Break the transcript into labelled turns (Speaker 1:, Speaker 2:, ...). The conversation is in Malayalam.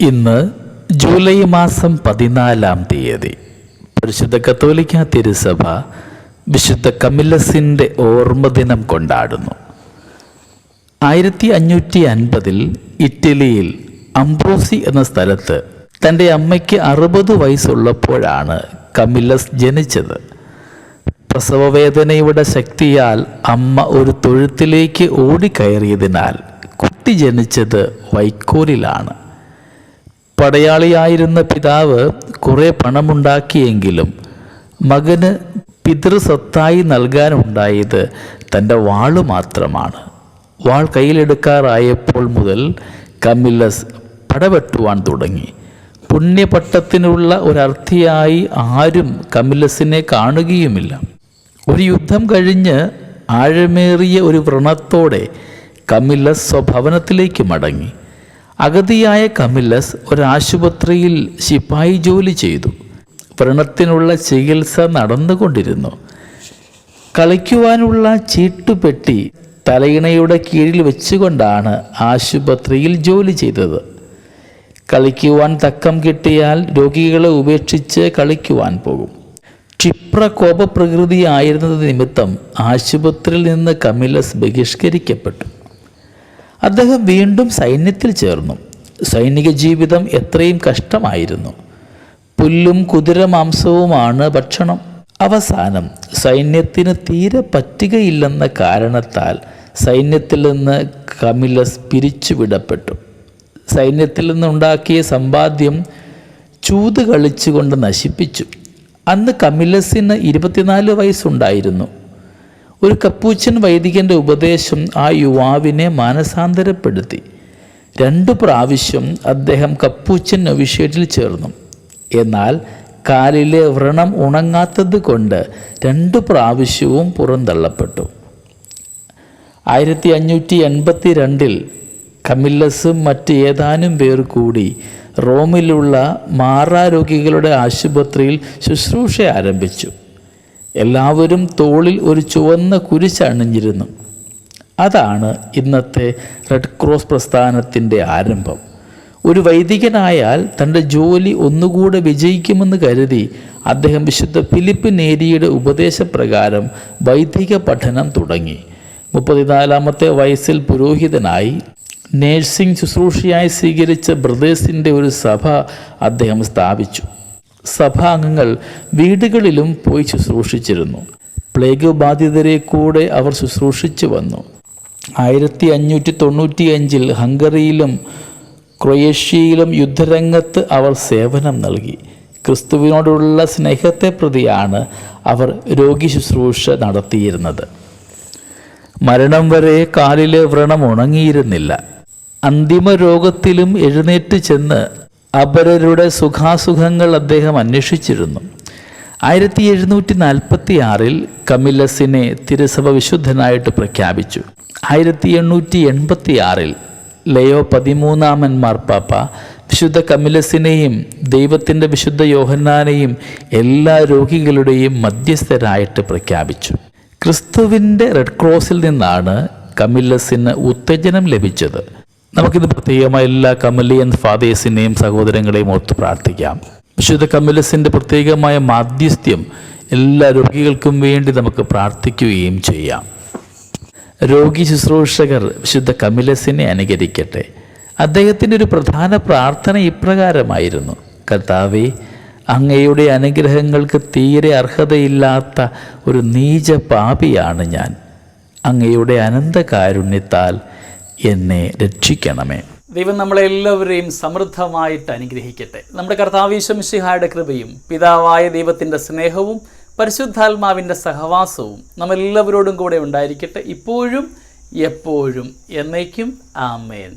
Speaker 1: ഇന്ന് ജൂലൈ മാസം 14-ാം തീയതി പരിശുദ്ധ കത്തോലിക്കാ തിരുസഭ വിശുദ്ധ കമില്ലസിൻ്റെ ഓർമ്മദിനം കൊണ്ടാടുന്നു. 1550 ഇറ്റലിയിൽ അംബ്രോസി എന്ന സ്ഥലത്ത് തൻ്റെ അമ്മയ്ക്ക് 60 വയസ്സുള്ളപ്പോഴാണ് കമില്ലസ് ജനിച്ചത്. പ്രസവവേദനയുടെ ശക്തിയാൽ അമ്മ ഒരു തൊഴുത്തിലേക്ക് ഓടിക്കയറിയതിനാൽ കുട്ടി ജനിച്ചത് വൈക്കോലിലാണ്. പടയാളിയായിരുന്ന പിതാവ് കുറേ പണമുണ്ടാക്കിയെങ്കിലും മകന് പിതൃസ്വത്തായി നൽകാനുണ്ടായത് തൻ്റെ വാള് മാത്രമാണ്. വാൾ കയ്യിലെടുക്കാറായപ്പോൾ മുതൽ കമില്ലസ് പടവെട്ടുവാൻ തുടങ്ങി. പുണ്യപട്ടത്തിനുള്ള ഒരർത്ഥിയായി ആരും കമില്ലസിനെ കാണുകയുമില്ല. ഒരു യുദ്ധം കഴിഞ്ഞ് ആഴമേറിയ ഒരു വ്രണത്തോടെ കമില്ലസ് സ്വഭവനത്തിലേക്ക് മടങ്ങി. അഗതിയായ കമില്ലസ് ഒരാശുപത്രിയിൽ ശിപ്പായി ജോലി ചെയ്തു. വ്രണത്തിനുള്ള ചികിത്സ നടന്നുകൊണ്ടിരുന്നു. കളിക്കുവാനുള്ള ചീട്ടുപെട്ടി തലയിണയുടെ കീഴിൽ വെച്ചുകൊണ്ടാണ് ആശുപത്രിയിൽ ജോലി ചെയ്തത്. കളിക്കുവാൻ തക്കം കിട്ടിയാൽ രോഗികളെ ഉപേക്ഷിച്ച് കളിക്കുവാൻ പോകും. ക്ഷിപ്രകോപപ്രകൃതിയായിരുന്നത് നിമിത്തം ആശുപത്രിയിൽ നിന്ന് കമില്ലസ് ബഹിഷ്കരിക്കപ്പെട്ടു. അദ്ദേഹം വീണ്ടും സൈന്യത്തിൽ ചേർന്നു. സൈനിക ജീവിതം എത്രയും കഷ്ടമായിരുന്നു. പുല്ലും കുതിരമാംസവുമാണ് ഭക്ഷണം. അവസാനം സൈന്യത്തിന് തീരെ പറ്റുകയില്ലെന്ന കാരണത്താൽ സൈന്യത്തിൽ നിന്ന് കമില്ലസ് പിരിച്ചുവിടപ്പെട്ടു. സൈന്യത്തിൽ നിന്നുണ്ടാക്കിയ സമ്പാദ്യം ചൂത് കളിച്ചുകൊണ്ട് നശിപ്പിച്ചു. അന്ന് കമില്ലസിന് 24 വയസ്സുണ്ടായിരുന്നു. ഒരു കപ്പൂച്ചൻ വൈദികൻ്റെ ഉപദേശം ആ യുവാവിനെ മാനസാന്തരപ്പെടുത്തി. 2 പ്രാവശ്യം അദ്ദേഹം കപ്പൂച്ചൻ നൊവിഷ്യേറ്റിൽ ചേർന്നു. എന്നാൽ കാലിലെ വ്രണം ഉണങ്ങാത്തത് കൊണ്ട് 2 പ്രാവശ്യവും പുറന്തള്ളപ്പെട്ടു. 1582 കമില്ലസും മറ്റ് ഏതാനും പേർ കൂടി റോമിലുള്ള മാറാരോഗികളുടെ ആശുപത്രിയിൽ ശുശ്രൂഷ ആരംഭിച്ചു. എല്ലാവരും തോളിൽ ഒരു ചുവന്ന കുരിശണിഞ്ഞിരുന്നു. അതാണ് ഇന്നത്തെ റെഡ് ക്രോസ് പ്രസ്ഥാനത്തിൻ്റെ ആരംഭം. ഒരു വൈദികനായാൽ തൻ്റെ ജോലി ഒന്നുകൂടെ വിജയിക്കുമെന്ന് കരുതി അദ്ദേഹം വിശുദ്ധ ഫിലിപ്പ് നേരിയുടെ ഉപദേശപ്രകാരം വൈദിക പഠനം തുടങ്ങി. 34-ാമത്തെ വയസ്സിൽ പുരോഹിതനായി നേഴ്സിംഗ് ശുശ്രൂഷയായി സ്വീകരിച്ച ബ്രദേഴ്സിൻ്റെ ഒരു സഭ അദ്ദേഹം സ്ഥാപിച്ചു. സഭാംഗങ്ങൾ വീടുകളിലും പോയി ശുശ്രൂഷിച്ചിരുന്നു. പ്ലേഗ് ബാധിതരെ കൂടെ അവർ ശുശ്രൂഷിച്ചു വന്നു. 1595 ഹംഗറിയിലും ക്രൊയേഷ്യയിലും യുദ്ധരംഗത്ത് അവർ സേവനം നൽകി. ക്രിസ്തുവിനോടുള്ള സ്നേഹത്തെ പ്രതിയാണ് അവർ രോഗി ശുശ്രൂഷ നടത്തിയിരുന്നത്. മരണം വരെ കാലിലെ വ്രണം ഉണങ്ങിയിരുന്നില്ല. അന്തിമ രോഗത്തിലും എഴുന്നേറ്റ് ചെന്ന് അപരരുടെ സുഖാസുഖങ്ങൾ അദ്ദേഹം അന്വേഷിച്ചിരുന്നു. 1746 കമില്ലസിനെ തിരുസഭ വിശുദ്ധനായിട്ട് പ്രഖ്യാപിച്ചു. 1886 ലയോ 13 മാർപ്പാപ്പ വിശുദ്ധ കമില്ലസിനെയും ദൈവത്തിൻ്റെ വിശുദ്ധ യോഹന്നാനെയും എല്ലാ രോഗികളുടെയും മധ്യസ്ഥരായിട്ട് പ്രഖ്യാപിച്ചു. ക്രിസ്തുവിൻ്റെ റെഡ് ക്രോസിൽ നിന്നാണ് കമില്ലസിന് ഉത്തേജനം ലഭിച്ചത്. നമുക്കിത് പ്രത്യേകമായ എല്ലാ കമിലിയൻ ഫാദേഴ്സിനെയും സഹോദരങ്ങളെയും ഓർത്ത് പ്രാർത്ഥിക്കാം. വിശുദ്ധ കമില്ലസിൻ്റെ പ്രത്യേകമായ മാധ്യസ്ഥ്യം എല്ലാ രോഗികൾക്കും വേണ്ടി നമുക്ക് പ്രാർത്ഥിക്കുകയും ചെയ്യാം. രോഗി ശുശ്രൂഷകർ വിശുദ്ധ കമില്ലസിനെ അനുകരിക്കട്ടെ. അദ്ദേഹത്തിൻ്റെ ഒരു പ്രധാന പ്രാർത്ഥന ഇപ്രകാരമായിരുന്നു: കർത്താവേ, അങ്ങയുടെ അനുഗ്രഹങ്ങൾക്ക് തീരെ അർഹതയില്ലാത്ത ഒരു നീച പാപിയാണ് ഞാൻ. അങ്ങയുടെ അനന്തകാരുണ്യത്താൽ എന്നെ രക്ഷിക്കണമേ.
Speaker 2: ദൈവം നമ്മളെല്ലാവരെയും സമൃദ്ധമായിട്ട് അനുഗ്രഹിക്കട്ടെ. നമ്മുടെ കർത്താവ് ഈശോ മിശിഹായുടെ കൃപയും പിതാവായ ദൈവത്തിൻ്റെ സ്നേഹവും പരിശുദ്ധാത്മാവിൻ്റെ സഹവാസവും നമ്മളെല്ലാവരോടും കൂടെ ഉണ്ടായിരിക്കട്ടെ, ഇപ്പോഴും എപ്പോഴും എന്നേക്കും. ആമേൻ.